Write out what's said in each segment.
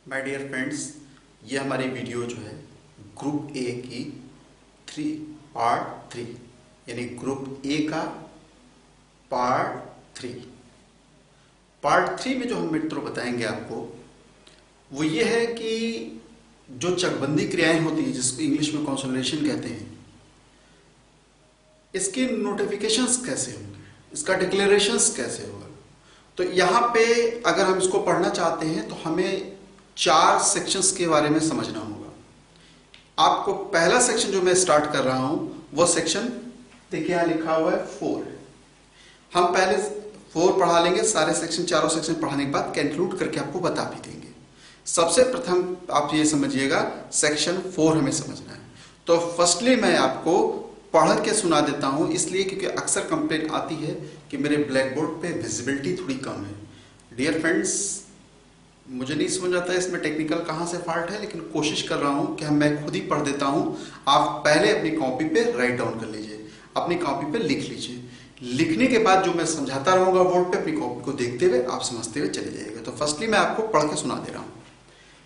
My dear friends, ये हमारी video जो है ग्रुप ए की पार्ट 3 यानी ग्रुप ए का पार्ट 3 में जो हम मित्रों बताएंगे आपको वो ये है कि जो चकबंदी क्रियाएं होती हैं जिसको इंग्लिश में कंसोलिडेशन कहते हैं, इसके नोटिफिकेशंस कैसे होंगे, इसका डिक्लेरेशंस कैसे होगा। तो यहाँ पे अगर हम इसको पढ़ना चाहते हैं तो हमें 4 सेक्शंस के बारे में समझना होगा। आपको पहला सेक्शन जो मैं स्टार्ट कर रहा हूं वो सेक्शन देखिए यहां लिखा हुआ है 4। हम पहले 4 पढ़ा लेंगे, सारे सेक्शन चारों सेक्शन पढ़ाने के बाद कंक्लूड करके आपको बता भी देंगे। सबसे प्रथम आप ये समझिएगा सेक्शन 4 हमें समझना है। तो फर्स्टली मैं आपको पढ़ के सुना देता हूं, इसलिए क्योंकि अक्सर कंप्लेंट आती है कि मेरे ब्लैक बोर्ड पे विजिबिलिटी थोड़ी कम है। डियर फ्रेंड्स, मुझे नहीं समझ आता है इसमें टेक्निकल कहाँ से फॉल्ट है, लेकिन कोशिश कर रहा हूँ कि मैं खुद ही पढ़ देता हूँ। आप पहले अपनी कॉपी पे राइट डाउन कर लीजिए, अपनी कॉपी पे लिख लीजिए। लिखने के बाद जो मैं समझाता रहूंगा बोर्ड पे, अपनी कॉपी को देखते हुए आप समझते हुए चले जाइएगा। तो फर्स्टली मैं आपको पढ़ के सुना दे रहा हूँ।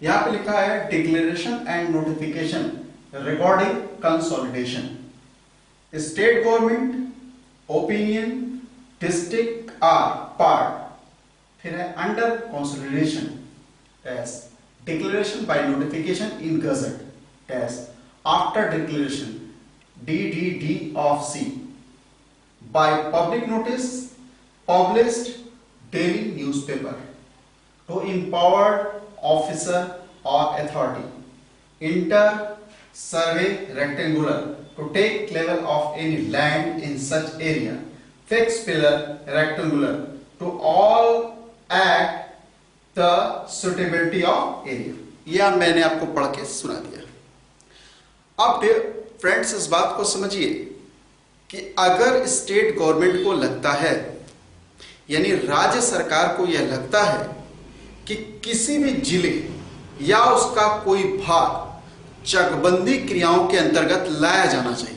यहाँ पे लिखा है declaration and notification regarding consolidation. State government opinion district or part, फिर है under consolidation as declaration by notification in gazette as after declaration DDD of C by public notice published daily newspaper to empowered officer or authority enter survey rectangular to take level of any land in such area fixed pillar rectangular to all act the suitability of area. यह मैंने आपको पढ़ के सुना दिया। अब friends इस बात को समझिए कि अगर स्टेट गवर्नमेंट को लगता है, यानी राज्य सरकार को यह लगता है कि किसी भी जिले या उसका कोई भाग चकबंदी क्रियाओं के अंतर्गत लाया जाना चाहिए,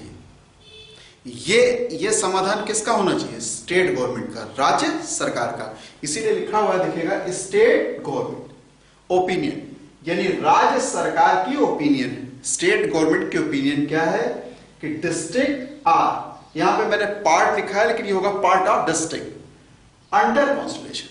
ये समाधान किसका होना चाहिए? स्टेट गवर्नमेंट का, राज्य सरकार का। इसीलिए लिखा हुआ देखिएगा स्टेट गवर्नमेंट ओपिनियन, यानी राज्य सरकार की ओपिनियन। स्टेट गवर्नमेंट की ओपिनियन क्या है कि डिस्ट्रिक्ट आर, यहां पे मैंने पार्ट लिखा है लेकिन ये होगा part of district under consolidation.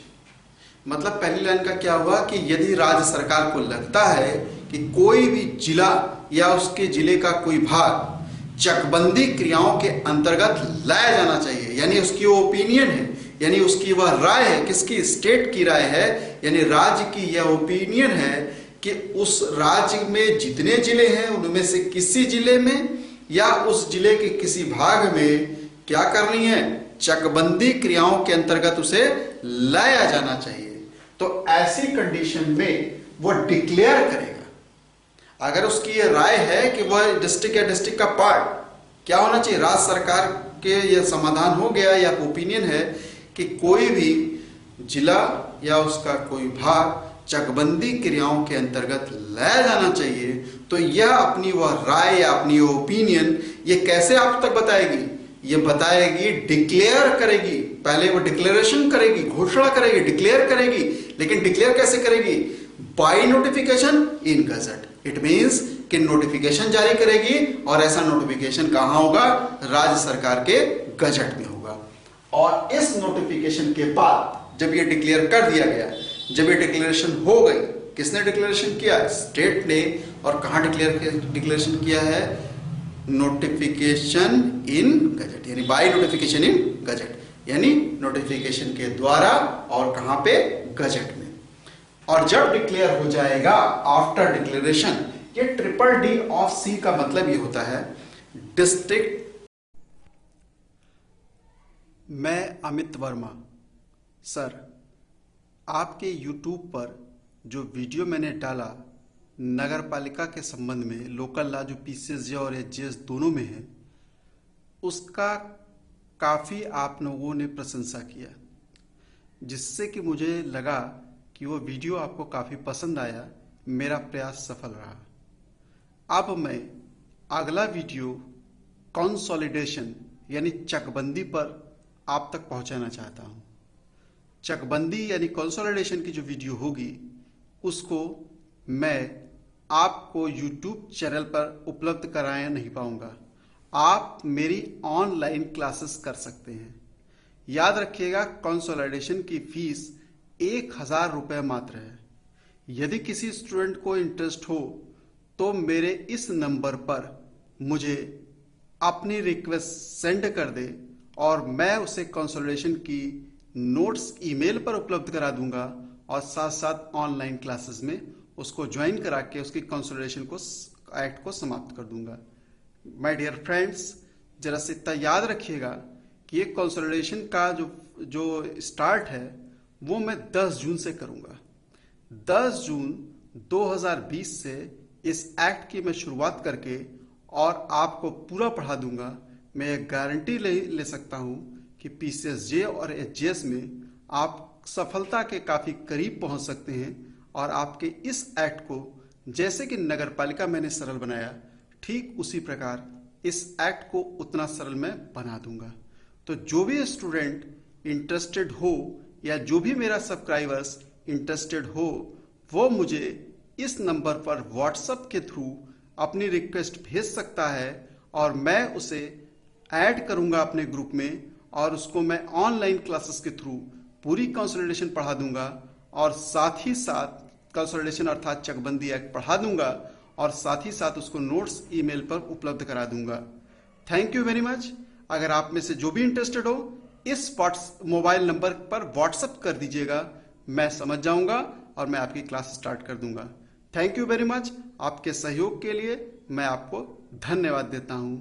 मतलब पहली लाइन का क्या हुआ कि यदि राज्य सरकार को लगता है कि कोई भी जिला या उसके जिले का कोई भाग चकबंदी क्रियाओं के अंतर्गत लाया जाना चाहिए, यानी उसकी वो ओपिनियन है, यानी उसकी वह राय है। किसकी? स्टेट की राय है, यानी राज्य की यह ओपिनियन है कि उस राज्य में जितने जिले हैं उनमें से किसी जिले में या उस जिले के किसी भाग में क्या करनी है? चकबंदी क्रियाओं के अंतर्गत उसे लाया जाना चाहिए। तो ऐसी कंडीशन में वो डिक्लेयर करेगा। अगर उसकी ये राय है कि वह डिस्ट्रिक्ट या डिस्ट्रिक्ट का पार्ट क्या होना चाहिए, राज्य सरकार के यह समाधान हो गया या ओपिनियन है कि कोई भी जिला या उसका कोई भाग चकबंदी क्रियाओं के अंतर्गत लाया जाना चाहिए, तो यह अपनी वह राय या अपनी ओपिनियन ये कैसे आप तक बताएगी? ये बताएगी, डिक्लेयर करेगी। पहले वो डिक्लेरेशन करेगी, घोषणा करेगी, डिक्लेयर करेगी। लेकिन डिक्लेयर कैसे करेगी? Bye notification in gazette. It means कि नोटिफिकेशन जारी करेगी, और ऐसा नोटिफिकेशन कहां होगा? राज्य सरकार के गजट में होगा। और इस नोटिफिकेशन के बाद जब ये डिक्लेयर कर दिया गया, जब ये डिक्लेरेशन हो गई, किसने डिक्लेरेशन किया? स्टेट ने। और कहां डिक्लेरेशन किया है? नोटिफिकेशन इन गजट, यानी बाय नोटिफिकेशन इन गजट, यानी नोटिफिकेशन के द्वारा। और कहां पे? गजट में। और जब डिक्लेयर हो जाएगा आफ्टर डिक्लेरेशन, ये ट्रिपल डी ऑफ सी का मतलब ये होता है डिस्ट्रिक्ट। मैं अमित वर्मा सर, आपके YouTube पर जो वीडियो मैंने डाला नगर पालिका के संबंध में, लोकल लॉ जो PCSJ और HGS दोनों में है, उसका काफ़ी आप लोगों ने प्रशंसा किया, जिससे कि मुझे लगा कि वो वीडियो आपको काफ़ी पसंद आया। मेरा प्रयास सफल रहा। अब मैं अगला वीडियो कंसोलिडेशन यानी चकबंदी पर आप तक पहुंचाना चाहता हूं। चकबंदी यानी कंसोलिडेशन की जो वीडियो होगी उसको मैं आपको YouTube चैनल पर उपलब्ध कराया नहीं पाऊंगा। आप मेरी ऑनलाइन क्लासेस कर सकते हैं। याद रखिएगा, कंसोलिडेशन की फीस 1,000 रुपये मात्र है। यदि किसी स्टूडेंट को इंटरेस्ट हो तो मेरे इस नंबर पर मुझे अपनी रिक्वेस्ट सेंड कर दे और मैं उसे कंसोलिडेशन की नोट्स ईमेल पर उपलब्ध करा दूंगा और साथ साथ ऑनलाइन क्लासेस में उसको ज्वाइन करा के उसकी कंसोलिडेशन को एक्ट को समाप्त कर दूंगा। माय डियर फ्रेंड्स, जरा से इतना याद रखिएगा कि ये कंसोलिडेशन का जो स्टार्ट है वो मैं 10 जून से करूंगा। 10 जून 2020 से इस एक्ट की मैं शुरुआत करके और आपको पूरा पढ़ा दूंगा। मैं एक गारंटी ले सकता हूं कि PCSJ और HGS में आप सफलता के काफी करीब पहुंच सकते हैं और आपके इस एक्ट को जैसे कि नगर पालिका मैंने सरल बनाया, ठीक उसी प्रकार इस एक्ट को उतना सरल मैं बना दूंगा। तो जो भी स्टूडेंट इंटरेस्टेड हो या जो भी मेरा सब्सक्राइबर्स इंटरेस्टेड हो, वो मुझे इस नंबर पर व्हाट्सएप के थ्रू अपनी रिक्वेस्ट भेज सकता है और मैं उसे ऐड करूंगा अपने ग्रुप में और उसको मैं ऑनलाइन क्लासेस के थ्रू पूरी कंसोलिडेशन पढ़ा दूंगा और साथ ही साथ कंसोलिडेशन अर्थात चकबंदी एक्ट पढ़ा दूंगा और साथ ही साथ उसको नोट्स ईमेल पर उपलब्ध करा दूंगा। Thank you very much. अगर आप में से जो भी इंटरेस्टेड हो इस मोबाइल नंबर पर व्हाट्सएप कर दीजिएगा, मैं समझ जाऊंगा और मैं आपकी क्लास स्टार्ट कर दूंगा। Thank you very much. आपके सहयोग के लिए मैं आपको धन्यवाद देता हूं।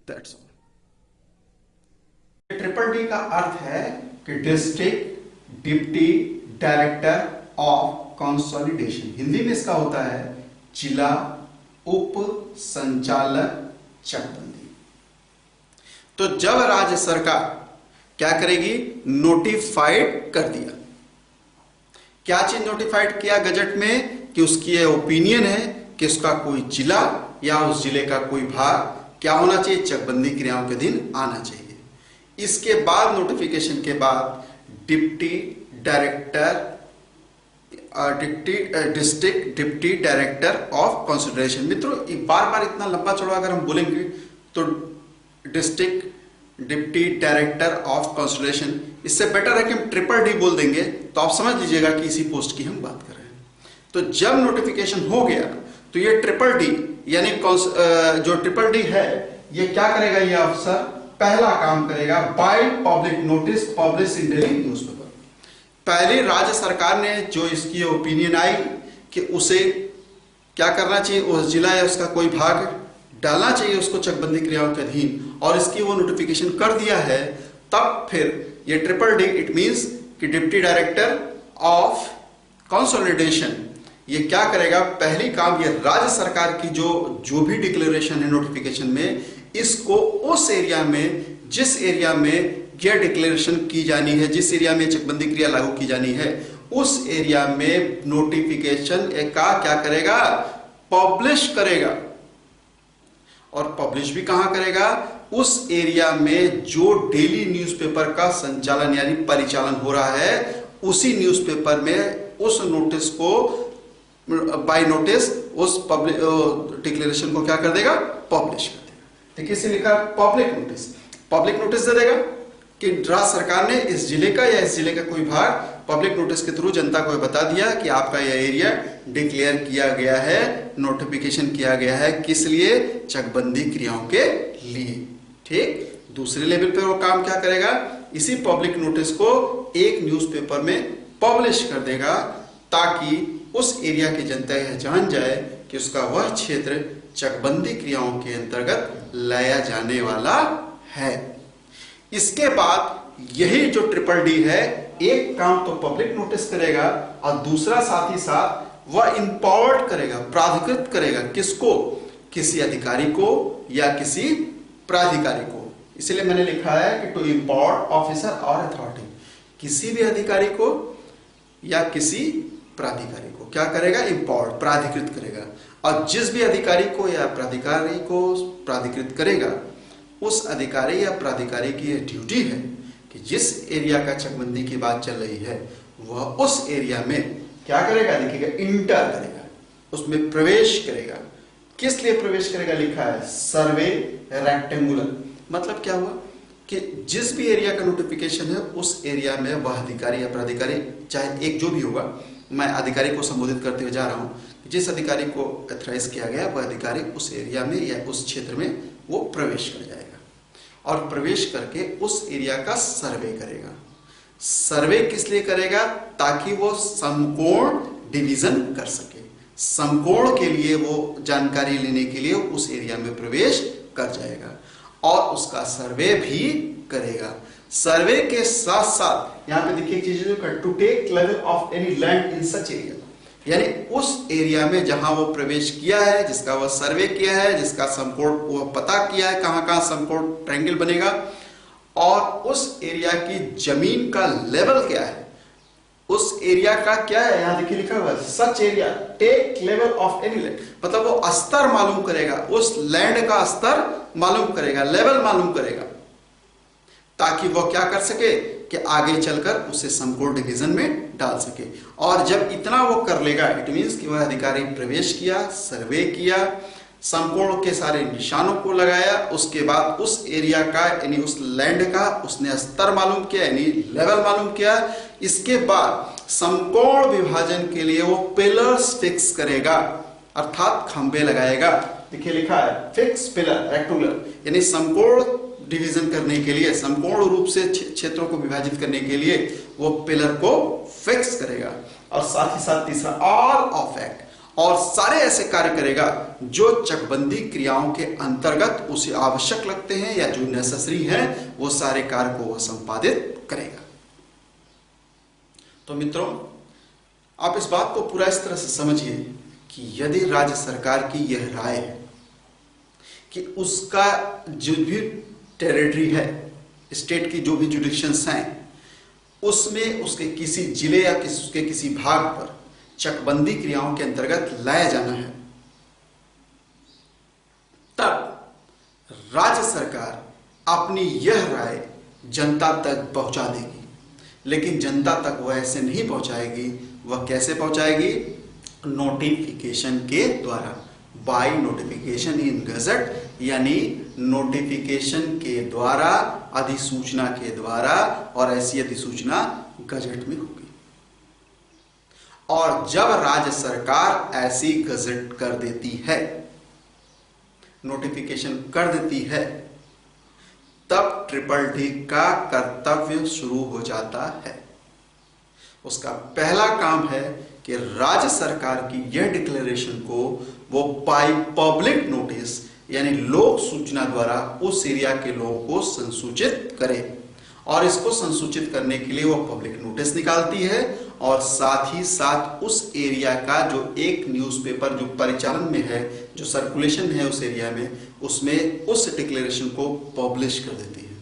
That's all. ट्रिपल D का अर्थ है कि district deputy director of consolidation. Hindi में इसका होता है जिला उप संचालक चकबंदी। तो जब राज्य सरकार क्या करेगी, नोटिफाइड कर दिया। क्या चीज नोटिफाइड किया गजट में कि उसकी ये ओपिनियन है कि उसका कोई जिला या उस जिले का कोई भाग क्या होना चाहिए, चकबंदी क्रियाओं के अधीन आना चाहिए। इसके बाद नोटिफिकेशन के बाद deputy director district deputy director of consolidation. मित्रों, बार बार इतना लंबा चौड़ा अगर हम बोलेंगे तो district deputy director of consolidation, इससे बेटर है कि हम ट्रिपल D बोल देंगे तो आप समझ लीजिएगा कि इसी पोस्ट की हम बात कर रहे हैं। तो जब नोटिफिकेशन हो गया तो ये ट्रिपल D यानी जो ट्रिपल D है ये क्या करेगा, ये अफसर पहला काम करेगा by public notice publish in daily newspaper. पहले राज्य सरकार ने जो इसकी ओपिनियन आई कि उसे क्या करना चाहिए, उस जिला या उसका कोई भाग डालना चाहिए उसको चकबंदी क्रियाओं के अधीन, और इसकी वो नोटिफिकेशन कर दिया है, तब फिर ये ट्रिपल D इट मींस कि डिप्टी डायरेक्टर ऑफ कंसोलिडेशन ये क्या करेगा, पहली काम ये राज्य सरकार की जो भी डिक्लेरेशन है नोटिफिकेशन में, इसको उस एरिया में जिस एरिया में यह डिक्लेरेशन की जानी है, जिस एरिया में चकबंदी क्रिया लागू की जानी है, उस एरिया में नोटिफिकेशन का क्या करेगा, पब्लिश करेगा। और पब्लिश भी कहां करेगा, उस एरिया में जो डेली न्यूज़पेपर का संचालन यानी परिचालन हो रहा है उसी न्यूज़पेपर में उस नोटिस को बाय नोटिस उस डिक्लेरेशन को क्या कर देगा, पब्लिश कर देगा। देखिए इसे लिखा पब्लिक नोटिस दे देगा कि राज्य सरकार ने इस जिले का या इस जिले का कोई भाग पब्लिक नोटिस के थ्रू जनता को बता दिया कि आपका यह एरिया डिक्लेयर किया गया है, नोटिफिकेशन किया गया है, किस लिए, चकबंदी क्रियाओं के लिए। ठीक, दूसरे लेवल पे वो काम क्या करेगा, इसी पब्लिक नोटिस को एक न्यूज़पेपर में पब्लिश कर देगा ताकि उस एरिया की जनता यह जान जाए कि उसका वह क्षेत्र चकबंदी क्रियाओं के अंतर्गत लाया जाने वाला है। इसके बाद यही जो ट्रिपल D है, एक काम तो पब्लिक नोटिस करेगा और दूसरा साथ ही साथ वह इंपावर्ड करेगा, प्राधिकृत करेगा, किसको, किसी अधिकारी को या किसी प्राधिकारी को। इसलिए मैंने लिखा है कि टू इंपावर्ड ऑफिसर और अथॉरिटी, किसी भी अधिकारी को या किसी प्राधिकारी को क्या करेगा, इंपावर्ड, प्राधिकृत करेगा। और जिस भी अधिकारी को या प्राधिकारी को प्राधिकृत करेगा, उस अधिकारी या प्राधिकारी की यह ड्यूटी है कि जिस एरिया का चकबंदी की बात चल रही है वह उस एरिया में क्या करेगा, देखिएगा, इंटर करेगा। उसमें प्रवेश करेगा। किस लिए प्रवेश करेगा लिखा है, सर्वे रेक्टेंगुलर। मतलब क्या हुआ कि जिस भी एरिया का नोटिफिकेशन है उस एरिया में वह अधिकारी या प्राधिकारी, चाहे एक जो भी होगा, मैं अधिकारी को संबोधित करते हुए जा रहा हूं, जिस अधिकारी को ऑथराइज किया गया वह अधिकारी उस एरिया में या उस क्षेत्र में वो प्रवेश कर जाएगा और प्रवेश करके उस एरिया का सर्वे करेगा। सर्वे किस लिए करेगा, ताकि वो समकोण डिवीजन कर सके। समकोण के लिए वो जानकारी लेने के लिए उस एरिया में प्रवेश कर जाएगा और उसका सर्वे भी करेगा। सर्वे के साथ साथ यहां पे देखिए चीज, to take level of any land in such area, यानी उस एरिया में जहां वो प्रवेश किया है, जिसका वह सर्वे किया है, जिसका समकोण वो पता किया है कहां कहां समकोण ट्रायंगल बनेगा, और उस एरिया की जमीन का लेवल क्या है, उस एरिया का क्या है, यहां देखिए लिखा हुआ है such area take level of any land, मतलब वो स्तर मालूम करेगा, उस लैंड का स्तर मालूम करेगा, लेवल मालूम करेगा, ताकि वो क्या कर सके कि आगे चलकर उसे समकोण डिवीजन में डाल सके। और जब इतना वो कर लेगा, इट मींस कि वह अधिकारी प्रवेश किया, सर्वे किया, समकोण के सारे निशानों को लगाया, उसके बाद उस एरिया का यानी उस लैंड का उसने स्तर मालूम किया यानी लेवल मालूम किया। इसके बाद समकोण विभाजन के लिए वो पिलर्स फिक्स करेगा, अर्थात खंबे लगाएगा। देखिए लिखा है फिक्स पिलर रेक्टेंगुलर, यानी समकोण डिवीजन करने के लिए, समकोण रूप से क्षेत्रों को विभाजित करने के लिए वो पिलर को फिक्स करेगा। और साथ ही साथ तीसरा ऑल ऑफ एक्ट, और सारे ऐसे कार्य करेगा जो चकबंदी क्रियाओं के अंतर्गत उसे आवश्यक लगते हैं या जो नेसेसरी है, वो सारे कार्य को वह संपादित करेगा। तो मित्रों, आप इस बात को पूरा इस तरह से समझिए कि यदि राज्य सरकार की यह राय है कि उसका जो भी टेरिटरी है, स्टेट की जो भी जुडिक्शंस हैं, उसमें उसके किसी जिले या उसके किसी भाग पर चकबंदी क्रियाओं के अंतर्गत लाया जाना है, तब राज्य सरकार अपनी यह राय जनता तक पहुंचा देगी। लेकिन जनता तक वह ऐसे नहीं पहुंचाएगी, वह कैसे पहुंचाएगी, नोटिफिकेशन के द्वारा, बाय नोटिफिकेशन इन गजट, यानी नोटिफिकेशन के द्वारा, अधिसूचना के द्वारा, और ऐसी अधिसूचना गजट में होगी। और जब राज्य सरकार ऐसी गजट कर देती है, नोटिफिकेशन कर देती है, तब ट्रिपल-डी का कर्तव्य शुरू हो जाता है। उसका पहला काम है कि राज्य सरकार की यह डिक्लेरेशन को वो बाय पब्लिक नोटिस यानी लोक सूचना द्वारा उस एरिया के लोगों को संसूचित करे। और इसको संसूचित करने के लिए वो पब्लिक नोटिस निकालती है, और साथ ही साथ उस एरिया का जो एक न्यूज़पेपर जो परिचालन में है, जो सर्कुलेशन है उस एरिया में, उसमें उस डिक्लेरेशन को पब्लिश कर देती है।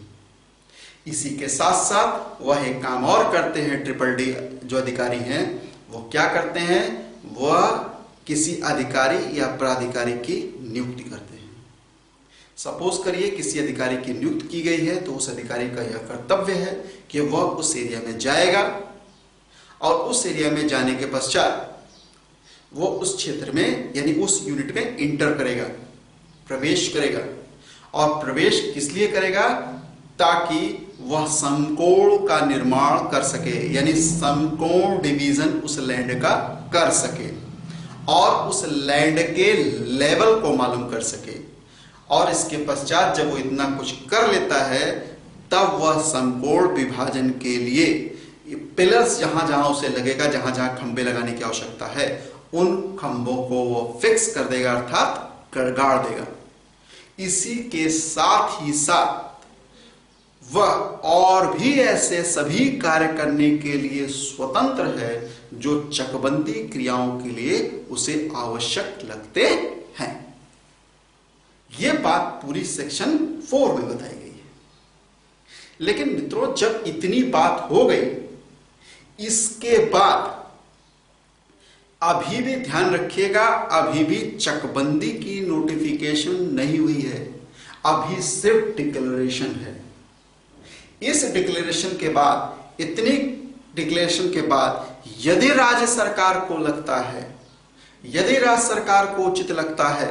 इसी के साथ साथ वह एक काम और करते हैं, ट्रिपल-डी जो अधिकारी हैं वो क्या करते हैं, वह किसी अधिकारी या प्राधिकारी की नियुक्ति करते हैं। सपोज करिए किसी अधिकारी की नियुक्ति की गई है, तो उस अधिकारी का यह कर्तव्य है कि वह उस एरिया में जाएगा और उस एरिया में जाने के पश्चात वो उस क्षेत्र में यानी उस यूनिट में इंटर करेगा, प्रवेश करेगा। और प्रवेश किस लिए करेगा, ताकि वह समकोण का निर्माण कर सके, यानी समकोण डिवीजन उस लैंड का कर सके और उस लैंड के लेवल को मालूम कर सके। और इसके पश्चात जब वो इतना कुछ कर लेता है, तब वह समकोण विभाजन के लिए पिलर्स जहां जहां उसे लगेगा, जहां जहां खंबे लगाने की आवश्यकता है, उन खंभों को वो फिक्स कर देगा, अर्थात गाड़ देगा। इसी के साथ ही साथ वह और भी ऐसे सभी कार्य करने के लिए स्वतंत्र है जो चकबंदी क्रियाओं के लिए उसे आवश्यक लगते हैं। यह बात पूरी सेक्शन 4 में बताई गई है। लेकिन मित्रों, जब इतनी बात हो गई, इसके बाद अभी भी ध्यान रखिएगा, अभी भी चकबंदी की नोटिफिकेशन नहीं हुई है, अभी सिर्फ डिक्लेरेशन है। इस डिक्लेरेशन के बाद, इतनी डिक्लेरेशन के बाद, यदि राज्य सरकार को लगता है यदि राज्य सरकार को उचित लगता है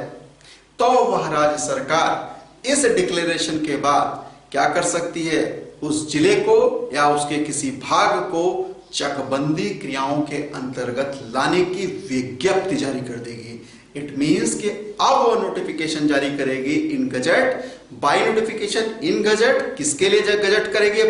तो वह राज्य सरकार इस डिक्लेरेशन के बाद क्या कर सकती है, उस जिले को या उसके किसी भाग को चकबंदी क्रियाओं के अंतर्गत लाने की विज्ञप्ति जारी कर देगी। इट मींस कि अब वो नोटिफिकेशन जारी करेगी in gazette, by notification in gazette. किसके लिए गजट करेगी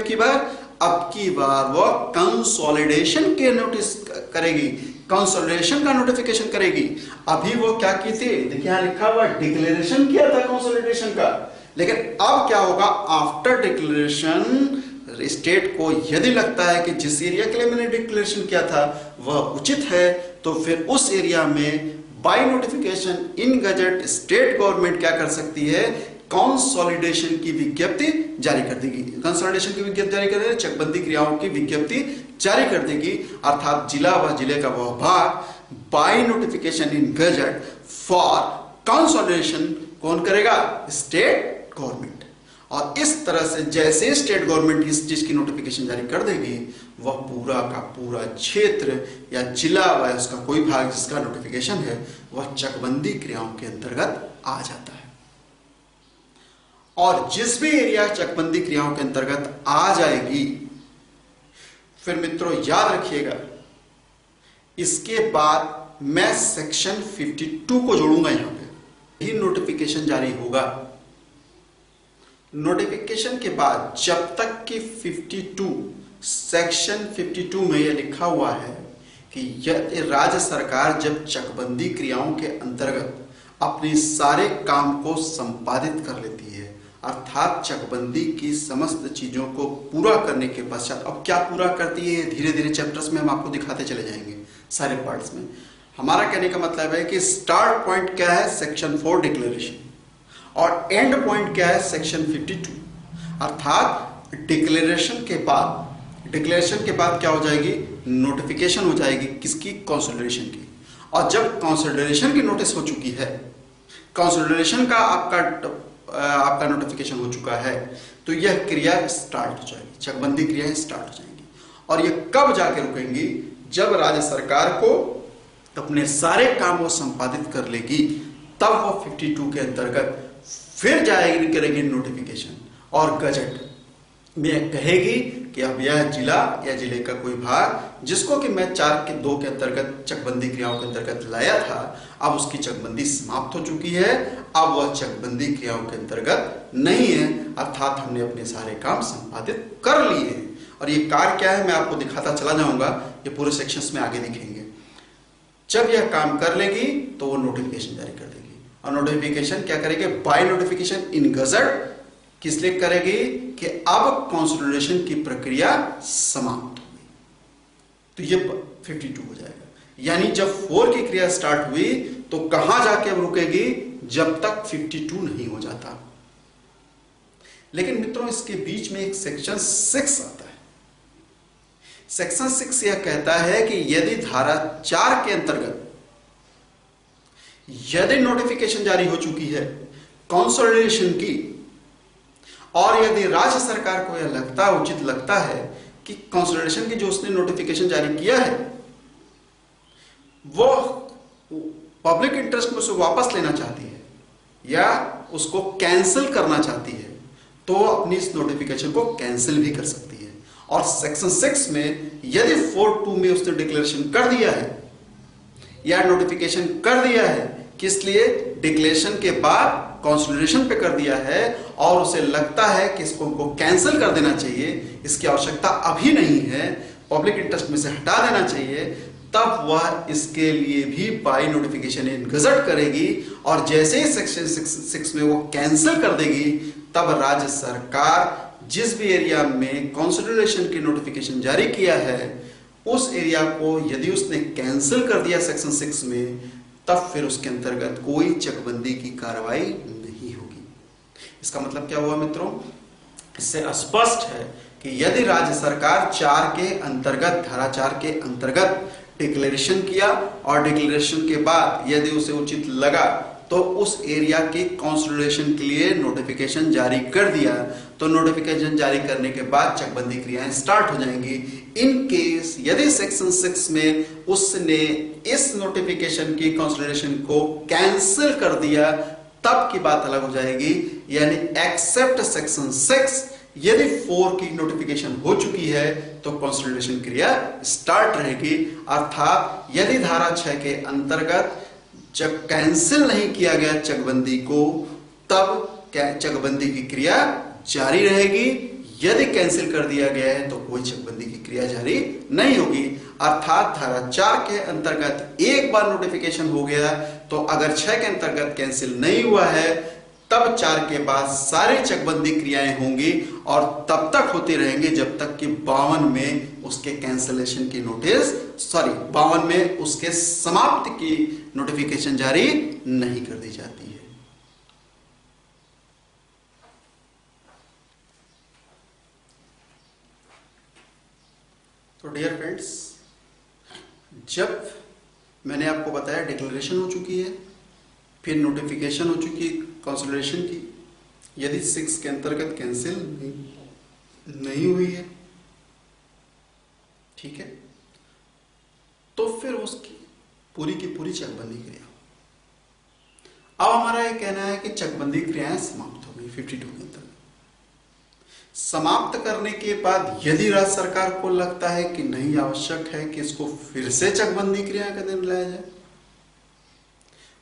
अब की बार वो कंसोलिडेशन के नोटिस करेगी, कंसोलिडेशन का नोटिफिकेशन करेगी। अभी वो क्या की थी, देखिए यहां लिखा हुआ डिक्लेरेशन किया था कंसोलिडेशन का, लेकिन अब क्या होगा, आफ्टर डिक्लेरेशन स्टेट को यदि लगता है कि जिस एरिया के लिए मैंने डिक्लेरेशन किया था वह उचित है, तो फिर उस एरिया में bye notification in gazette state government क्या कर सकती है, कंसोलिडेशन की विज्ञप्ति जारी कर देगी। कंसोलिडेशन की विज्ञप्ति जारी कर देगी, चकबंदी क्रियाओं की विज्ञप्ति जारी कर देगी, अर्थात जिला व जिले का वह भाग bye notification in gazette for consolidation कौन करेगा, स्टेट गवर्नमेंट। और इस तरह से जैसे स्टेट गवर्नमेंट इस चीज की नोटिफिकेशन जारी कर देगी, वह पूरा का पूरा क्षेत्र या जिला व उसका कोई भाग जिसका नोटिफिकेशन है वह चकबंदी क्रियाओं के अंतर्गत आ जाता है। और जिस भी एरिया चकबंदी क्रियाओं के अंतर्गत आ जाएगी, फिर मित्रों याद रखिएगा, इसके बाद मैं सेक्शन 52 को जोड़ूंगा, यहां पे ही नोटिफिकेशन जारी होगा। नोटिफिकेशन के बाद जब तक कि 52 सेक्शन 52 में यह लिखा हुआ है कि राज्य सरकार जब चकबंदी क्रियाओं के अंतर्गत अपने सारे काम को संपादित कर लेती है, अर्थात चकबंदी की समस्त चीजों को पूरा करने के पश्चात, अब क्या पूरा करती है धीरे धीरे चैप्टर्स में हम आपको दिखाते चले जाएंगे सारे पार्ट्स में। हमारा कहने का मतलब है कि स्टार्ट पॉइंट क्या है, सेक्शन 4 डिक्लेरेशन, और एंड पॉइंट क्या है, सेक्शन 52। अर्थात डिक्लेरेशन के बाद क्या हो जाएगी, नोटिफिकेशन हो जाएगी, किसकी, कंसोलिडेशन की। और जब कंसोलिडेशन की नोटिस हो चुकी है, कंसोलिडेशन का आपका नोटिफिकेशन हो चुका है, तो यह क्रिया स्टार्ट हो जाएगी, चकबंदी क्रिया स्टार्ट हो जाएंगी। और यह कब जाके रुकेंगी, जब राज्य सरकार को अपने सारे काम वो संपादित कर लेगी, तब वो 52 के अंतर्गत फिर जाएगी, करेगी नोटिफिकेशन और गजट में कहेगी कि अब यह जिला या जिले का कोई भाग जिसको कि मैं 4(2) के अंतर्गत चकबंदी क्रियाओं के अंतर्गत लाया था, अब उसकी चकबंदी समाप्त हो चुकी है, अब वह चकबंदी क्रियाओं के अंतर्गत नहीं है, अर्थात हमने अपने सारे काम संपादित कर लिए हैं। और ये कार्य क्या है मैं आपको दिखाता चला जाऊंगा, ये पूरे सेक्शंस में आगे दिखेंगे। जब यह काम कर लेगी तो वो नोटिफिकेशन जारी कर देगी, और नोटिफिकेशन क्या करेगी, बाय नोटिफिकेशन इन गजट किस लिए करेगी कि अब कंसोलिडेशन की प्रक्रिया समाप्त हो गई, तो ये 52 हो जाएगा। यानी जब 4 की क्रिया स्टार्ट हुई तो कहां जाके अब रुकेगी, जब तक 52 नहीं हो जाता। लेकिन मित्रों इसके बीच में एक सेक्शन 6 आता है। सेक्शन 6 यह कहता है कि यदि धारा 4 के अंतर्गत यदि नोटिफिकेशन जारी हो चुकी है कंसोलिडेशन की, और यदि राज्य सरकार को यह उचित लगता है कि कंसोलिडेशन की जो उसने नोटिफिकेशन जारी किया है वो पब्लिक इंटरेस्ट में उसे वापस लेना चाहती है या उसको कैंसिल करना चाहती है, तो अपनी इस नोटिफिकेशन को कैंसिल भी कर सकती है। और सेक्शन 6 में यदि 4(2) में उसने डिक्लेरेशन कर दिया है या नोटिफिकेशन कर दिया है, किस लिए, डिक्लेरेशन के बाद कंसोलिडेशन पे कर दिया है, और उसे लगता है कि इसको कैंसिल कर देना चाहिए, इसकी आवश्यकता अभी नहीं है, पब्लिक इंटरेस्ट में से हटा देना चाहिए, तब वह इसके लिए भी बाय नोटिफिकेशन इन गजट करेगी। और जैसे ही सेक्शन 6 में वो कैंसिल कर देगी, तब राज्य सरकार जिस भी एरिया में कंसोलिडेशन की नोटिफिकेशन जारी किया है उस एरिया को यदि उसने कैंसिल कर दिया सेक्शन 6 में, तब फिर उसके अंतर्गत कोई चकबंदी की कार्रवाई नहीं होगी। इसका मतलब क्या हुआ मित्रों, इससे स्पष्ट है कि यदि राज्य सरकार 4 के अंतर्गत, धारा 4 के अंतर्गत डिक्लेरेशन किया और डिक्लेरेशन के बाद यदि उसे उचित लगा तो उस एरिया के कंसोलिडेशन के लिए नोटिफिकेशन जारी कर दिया, तो नोटिफिकेशन जारी करने के बाद चकबंदी क्रियाएं स्टार्ट हो जाएंगी। इन केस यदि सेक्शन 6 में उसने इस नोटिफिकेशन की कंसिडरेशन को कैंसिल कर दिया तब की बात अलग हो जाएगी, यानी एक्सेप्ट सेक्शन 6 यदि 4 की नोटिफिकेशन हो चुकी है तो कंसिडरेशन क्रिया स्टार्ट रहेगी। अर्थात यदि धारा 6 के अंतर्गत जब कैंसिल नहीं किया गया चकबंदी को तब चकबंदी की क्रिया जारी रहेगी, यदि कैंसिल कर दिया गया है तो कोई चकबंदी की क्रिया जारी नहीं होगी। अर्थात धारा 4 के अंतर्गत एक बार नोटिफिकेशन हो गया तो अगर 6 के अंतर्गत कैंसिल नहीं हुआ है तब 4 के बाद सारी चकबंदी क्रियाएं होंगी और तब तक होती रहेंगी जब तक कि 52 में उसके कैंसिलेशन की नोटिस 52 में उसके समाप्ति की नोटिफिकेशन जारी नहीं कर दी जाती है। तो डियर फ्रेंड्स, जब मैंने आपको बताया डिक्लेरेशन हो चुकी है, फिर नोटिफिकेशन हो चुकी है कंसिडरेशन की, यदि 6 के अंतर्गत कैंसिल नहीं हुई है, ठीक है, तो फिर उसकी पूरी की पूरी चकबंदी क्रिया। अब हमारा ये कहना है कि चकबंदी क्रियाएं समाप्त हो गई 52 के अंतर्गत। समाप्त करने के बाद यदि राज्य सरकार को लगता है कि नहीं आवश्यक है कि इसको फिर से चकबंदी क्रिया का दिन लाया जाए,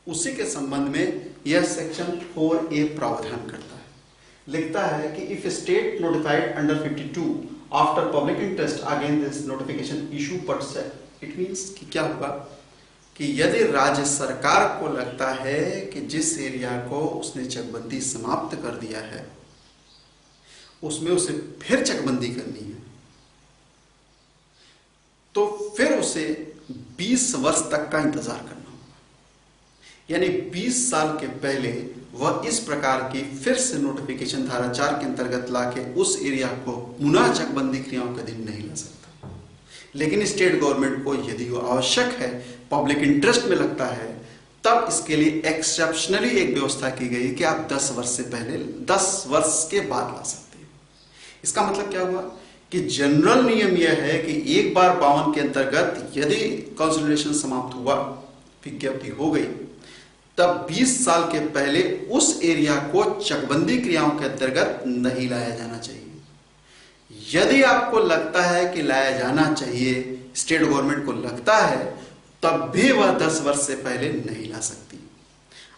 उसी के संबंध में यह सेक्शन 4A प्रावधान करता है, लिखता है कि if state notified under 52 after public interest again this notification issue पर से, इट मींस कि क्या होगा कि यदि राज्य सरकार को लगता है कि जिस एरिया को उसने चकबंदी समाप्त कर दिया है उसमें उसे फिर चकबंदी करनी है तो फिर उसे 20 वर्ष तक का इंतजार करना होगा, यानी 20 साल के पहले वह इस प्रकार की फिर से नोटिफिकेशन धारा 4 के अंतर्गत लाके उस एरिया को पुनः चकबंदी क्रियाओं का दिन नहीं ला सकता। लेकिन स्टेट गवर्नमेंट को यदि वो आवश्यक है, पब्लिक इंटरेस्ट में लगता है, तब इसके लिए एक्सेप्शनली एक व्यवस्था की गई कि आप 10 वर्ष से पहले 10 वर्ष के बाद ला सकते हैं। इसका मतलब क्या हुआ कि जनरल नियम यह है कि एक बार 52 के अंतर्गत यदि कंसोलिडेशन समाप्त हुआ, विज्ञप्ति हो गई, तब 20 साल के पहले उस एरिया को चकबंदी क्रियाओं के अंतर्गत नहीं लाया जाना चाहिए। यदि आपको लगता है कि लाया जाना चाहिए, स्टेट गवर्नमेंट को लगता है, तब भी वह 10 वर्ष से पहले नहीं ला सकती।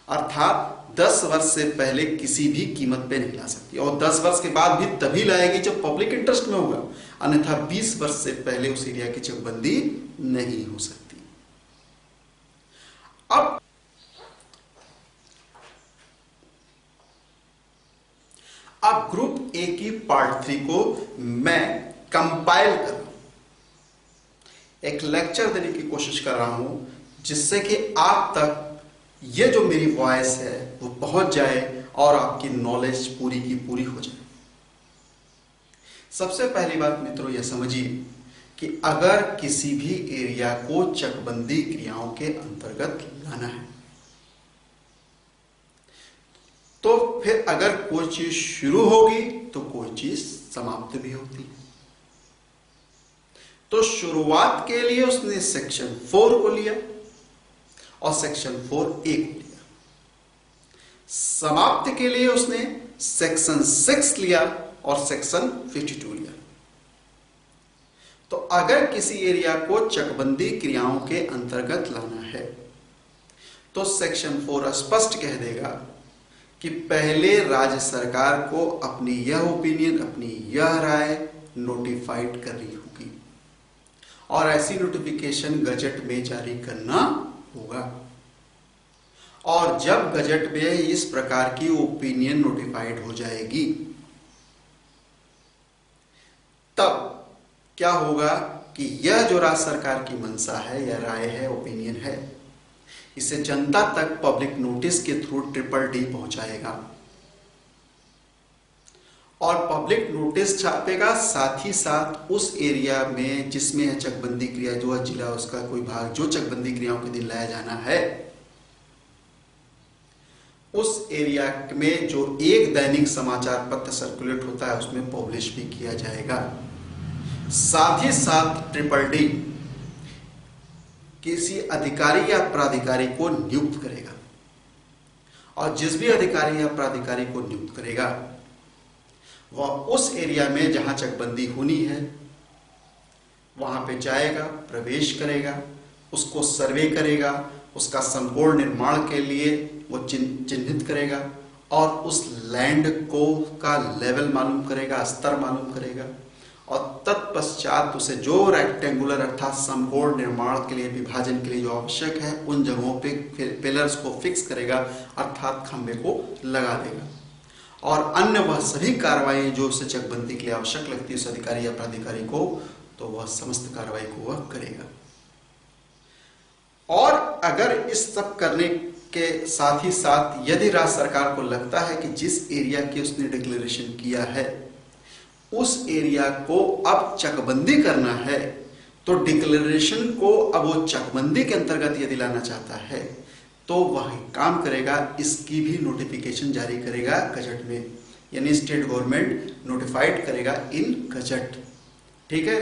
अर्थात 10 वर्ष से पहले किसी भी कीमत पे नहीं ला सकती और 10 वर्ष के बाद भी तभी लाएगी जब पब्लिक इंटरेस्ट में होगा, अन्यथा 20 वर्ष से पहले उस एरिया की चकबंदी नहीं हो सकती। अब ग्रुप ए की पार्ट 3 को मैं कंपाइल कर रहा हूं, एक लेक्चर देने की कोशिश कर रहा हूं जिससे कि आप तक ये जो मेरी वॉइस है वो पहुंच जाए और आपकी नॉलेज पूरी की पूरी हो जाए। सबसे पहली बात मित्रों यह समझिए कि अगर किसी भी एरिया को चकबंदी क्रियाओं के अंतर्गत लाना है तो फिर अगर कोई चीज शुरू होगी तो कोई चीज समाप्त भी होती है। तो शुरुआत के लिए उसने सेक्शन 4 को लिया और सेक्शन 4A को लिया, समाप्ति के लिए उसने सेक्शन 6 लिया और सेक्शन 52 लिया। तो अगर किसी एरिया को चकबंदी क्रियाओं के अंतर्गत लाना है तो सेक्शन 4 स्पष्ट कह देगा कि पहले राज्य सरकार को अपनी यह ओपिनियन, अपनी यह राय नोटिफाइड करनी होगी और ऐसी नोटिफिकेशन गजट में जारी करना होगा। और जब गजट में इस प्रकार की ओपिनियन नोटिफाइड हो जाएगी तब क्या होगा कि यह जो राज्य सरकार की मंशा है, यह राय है, ओपिनियन है, इसे जनता तक पब्लिक नोटिस के थ्रू DDD पहुंचाएगा और पब्लिक नोटिस छापेगा, साथ ही साथ उस एरिया में जिसमें यह चकबंदी क्रिया, जो जिला उसका कोई भाग जो चकबंदी क्रियाओं के दिन लाया जाना है, उस एरिया में जो एक दैनिक समाचार पत्र सर्कुलेट होता है उसमें पब्लिश भी किया जाएगा। साथ ही साथ ट्रिपल डी किसी अधिकारी या प्राधिकारी को नियुक्त करेगा और जिस भी अधिकारी या प्राधिकारी को नियुक्त करेगा वह उस एरिया में जहां चकबंदी होनी है वहां पे जाएगा, प्रवेश करेगा, उसको सर्वे करेगा, उसका संपूर्ण निर्माण के लिए वो चिन्हित करेगा और उस लैंड को का लेवल मालूम करेगा, स्तर मालूम करेगा और तत्पश्चात उसे जो रेक्टेंगुलर अर्थात संपूर्ण निर्माण के लिए, विभाजन के लिए जो आवश्यक है उन जगहों पे पिलर्स को फिक्स करेगा अर्थात खंभे को लगा देगा और अन्य वह सभी कार्रवाई जो उसे चकबंदी के लिए आवश्यक लगती है उस अधिकारी या प्राधिकारी को, तो वह समस्त कार्रवाई को वह करेगा। और अगर इस सब करने के साथ ही साथ यदि राज्य सरकार को लगता है कि जिस एरिया की उसने डिक्लेरेशन किया है उस एरिया को अब चकबंदी करना है तो डिक्लेरेशन को अब वो चकबंदी के अंतर्गत यदि लाना चाहता है तो वह काम करेगा, इसकी भी नोटिफिकेशन जारी करेगा गजट में, यानी स्टेट गवर्नमेंट नोटिफाइड करेगा इन गजट। ठीक है।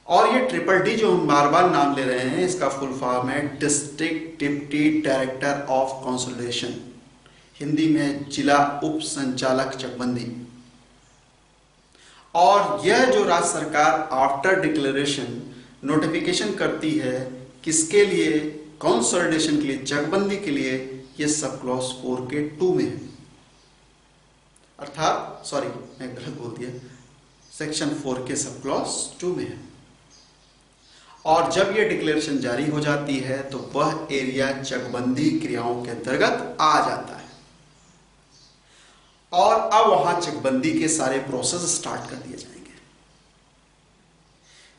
और ये ट्रिपल डी जो हम बार बार नाम ले रहे हैं इसका फुल फॉर्म है district deputy director of consolidation, Hindi में जिला उप संचालक चकबंदी। और यह जो राज्य सरकार आफ्टर डिक्लेरेशन नोटिफिकेशन करती है किसके लिए, कंसोलिडेशन के लिए, चकबंदी के लिए, यह सब क्लॉज 4 के 2 में है, अर्थात सॉरी मैं गलत बोल दिया, सेक्शन 4 के सब क्लॉज 2 में है। और जब यह डिक्लेरेशन जारी हो जाती है तो वह एरिया चकबंदी क्रियाओं के अंतर्गत आ जाता है और अब वहां चकबंदी के सारे प्रोसेस स्टार्ट कर दिए जाएंगे।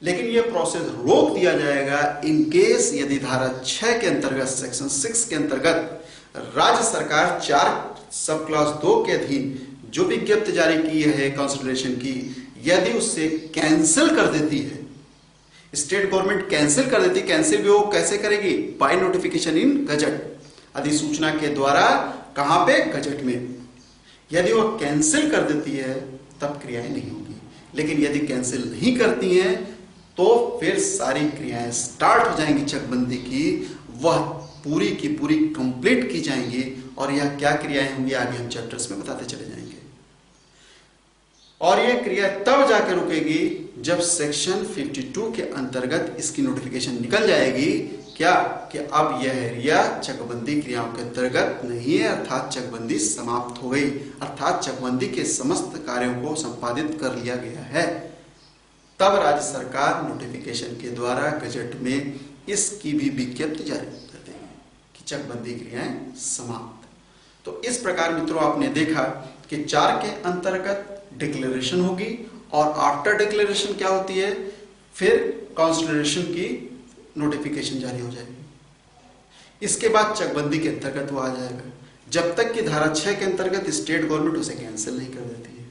लेकिन यह प्रोसेस रोक दिया जाएगा इन केस यदि धारा 6 के अंतर्गत सेक्शन 6 के अंतर्गत राज्य सरकार 4 सब क्लॉज 2 के अधीन जो विज्ञप्ति जारी की है कंसोलिडेशन की, यदि उससे कैंसिल कर देती है, स्टेट गवर्नमेंट कैंसिल कर देती, कैंसिल भी वो कैसे करेगी, बाय नोटिफिकेशन इन गजट, अधिसूचना के द्वारा। कहां पे, गजट में। यदि वो कैंसिल कर देती है तब क्रियाएं नहीं होगी, लेकिन यदि कैंसिल नहीं करती हैं तो फिर सारी क्रियाएं स्टार्ट हो जाएंगी चकबंदी की, वह पूरी की पूरी कंप्लीट की जाएंगी। और यह क्या क्रियाएं होंगी आगे हम चैप्टर्स में बताते चले जाएंगे। और यह क्रिया तब जाकर रुकेगी जब सेक्शन 52 के अंतर्गत इसकी नोटिफिकेशन निकल जाएगी, क्या कि अब यह एरिया चकबंदी क्रियाओं के अंतर्गत नहीं है, अर्थात चकबंदी समाप्त हो गई, अर्थात चकबंदी के समस्त कार्यों को संपादित कर लिया गया है। तब राज्य सरकार नोटिफिकेशन के द्वारा गजट में इसकी भी विज्ञप्ति जारी कर देंगे कि चकबंदी क्रियाएं समाप्त। तो इस प्रकार मित्रों आपने देखा कि 4 के अंतर्गत डिक्लेरेशन होगी और आफ्टर डिक्लेरेशन क्या होती है, फिर कंसोलिडेशन की नोटिफिकेशन जारी हो जाएगी। इसके बाद चकबंदी के अंतर्गत वो आ जाएगा, जब तक कि धारा 6 के अंतर्गत स्टेट गवर्नमेंट उसे कैंसिल नहीं कर देती है।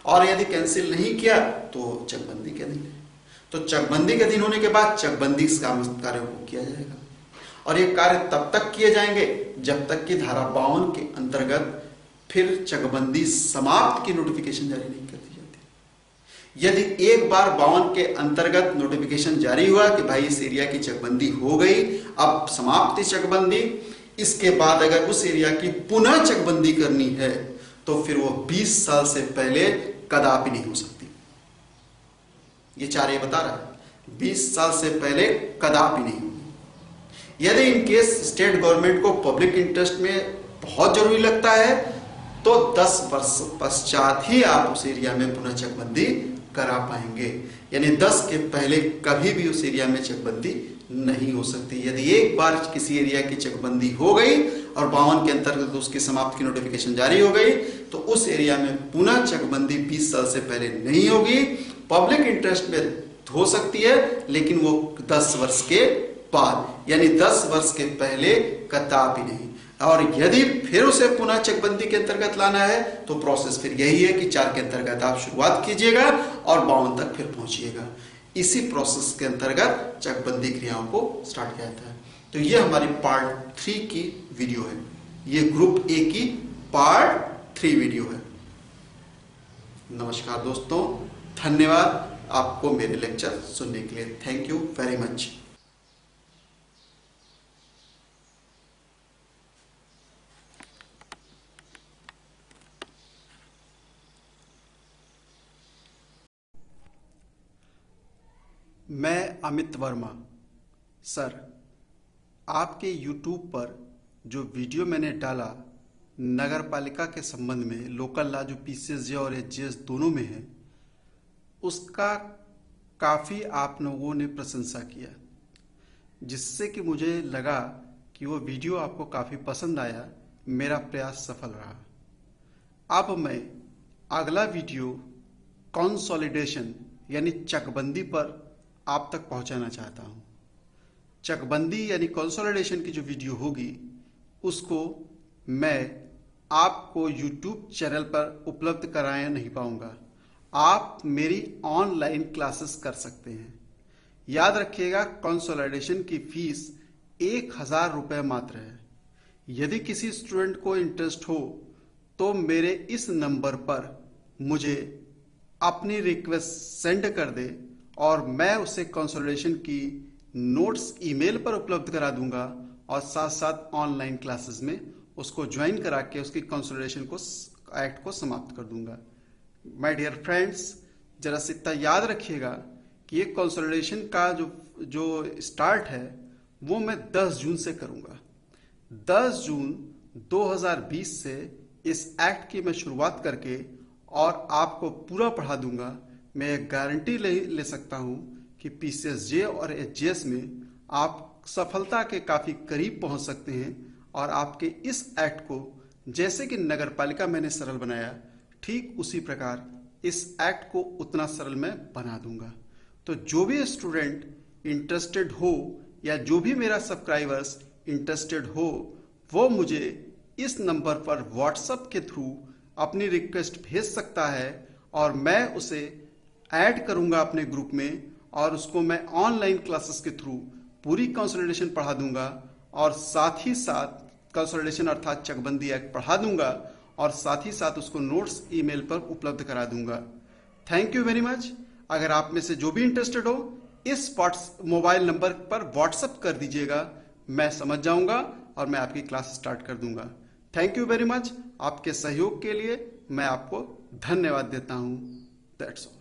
और यदि कैंसिल नहीं किया तो चकबंदी के अधीन है। तो चकबंदी के अधीन होने के बाद चकबंदी कार्यों को किया जाएगा और ये कार्य तब तक किए जाएंगे जब तक कि धारा 52 के अंतर्गत फिर चकबंदी समाप्त की नोटिफिकेशन जारी नहीं कर दी जाती। यदि एक बार 52 के अंतर्गत नोटिफिकेशन जारी हुआ कि भाई इस एरिया की चकबंदी हो गई, अब समाप्ति चकबंदी, इसके बाद अगर उस एरिया की पुनः चकबंदी करनी है तो फिर वो 20 साल से पहले कदापि नहीं हो सकती। ये 4 ये बता रहा है 20 साल से पहले कदापि नहीं होगी। यदि इन केस स्टेट गवर्नमेंट को पब्लिक इंटरेस्ट में बहुत जरूरी लगता है तो 10 वर्ष पश्चात ही आप उस एरिया में पुनः चकबंदी करा पाएंगे, यानी 10 के पहले कभी भी उस एरिया में चकबंदी नहीं हो सकती। यदि एक बार किसी एरिया की चकबंदी हो गई और 52 के अंतर्गत उसकी समाप्ति की नोटिफिकेशन जारी हो गई तो उस एरिया में पुनः चकबंदी 20 साल से पहले नहीं होगी। पब्लिक इंटरेस्ट में हो सकती है लेकिन वो 10 वर्ष के बाद, यानी 10 वर्ष के पहले कदापि नहीं। और यदि फिर उसे पुनः चकबंदी के अंतर्गत लाना है तो प्रोसेस फिर यही है कि 4 के अंतर्गत आप शुरुआत कीजिएगा और 52 तक फिर पहुंचिएगा। इसी प्रोसेस के अंतर्गत चकबंदी क्रियाओं को स्टार्ट किया जाता है। तो ये हमारी पार्ट 3 की वीडियो है। ये ग्रुप ए की पार्ट 3 वीडियो है। नमस्कार दोस्तों, धन्यवाद आपको मेरे लेक्चर सुनने के लिए। Thank you very much. मैं अमित वर्मा सर, आपके YouTube पर जो वीडियो मैंने डाला नगर पालिका के संबंध में, लोकल लॉ जो PCSJ और HGS दोनों में है, उसका काफ़ी आप लोगों ने प्रशंसा किया, जिससे कि मुझे लगा कि वो वीडियो आपको काफ़ी पसंद आया। मेरा प्रयास सफल रहा। अब मैं अगला वीडियो कंसोलिडेशन यानी चकबंदी पर आप तक पहुंचाना चाहता हूं। चकबंदी यानी कंसोलिडेशन की जो वीडियो होगी उसको मैं आपको YouTube चैनल पर उपलब्ध कराया नहीं पाऊंगा। आप मेरी ऑनलाइन क्लासेस कर सकते हैं। याद रखिएगा, कंसोलिडेशन की फीस 1000 रुपये मात्र है। यदि किसी स्टूडेंट को इंटरेस्ट हो तो मेरे इस नंबर पर मुझे अपनी रिक्वेस्ट सेंड कर दे और मैं उसे कंसोलिडेशन की नोट्स ईमेल पर उपलब्ध करा दूंगा और साथ साथ ऑनलाइन क्लासेस में उसको ज्वाइन करा के उसकी कंसोलिडेशन को एक्ट को समाप्त कर दूंगा। माय डियर फ्रेंड्स, जरा से इतना याद रखिएगा कि ये कंसोलिडेशन का जो स्टार्ट है वो मैं 10 जून से करूंगा। 10 जून 2020 से इस एक्ट की मैं शुरुआत करके और आपको पूरा पढ़ा दूंगा। मैं एक गारंटी ले सकता हूं कि PCSJ और HGS में आप सफलता के काफ़ी करीब पहुंच सकते हैं और आपके इस एक्ट को जैसे कि नगर पालिका मैंने सरल बनाया, ठीक उसी प्रकार इस एक्ट को उतना सरल मैं बना दूंगा। तो जो भी स्टूडेंट इंटरेस्टेड हो या जो भी मेरा सब्सक्राइबर्स इंटरेस्टेड हो, वो मुझे इस नंबर पर व्हाट्सएप के थ्रू अपनी रिक्वेस्ट भेज सकता है और मैं उसे ऐड करूंगा अपने ग्रुप में और उसको मैं ऑनलाइन क्लासेस के थ्रू पूरी कंसोलिडेशन पढ़ा दूंगा और साथ ही साथ कंसोलिडेशन अर्थात चकबंदी एक्ट पढ़ा दूंगा और साथ ही साथ उसको नोट्स ईमेल पर उपलब्ध करा दूंगा। Thank you very much. अगर आप में से जो भी इंटरेस्टेड हो इस मोबाइल नंबर पर व्हाट्सएप कर दीजिएगा, मैं समझ जाऊंगा और मैं आपकी क्लास स्टार्ट कर दूंगा। Thank you very much. आपके सहयोग के लिए मैं आपको धन्यवाद देता हूं। That's all.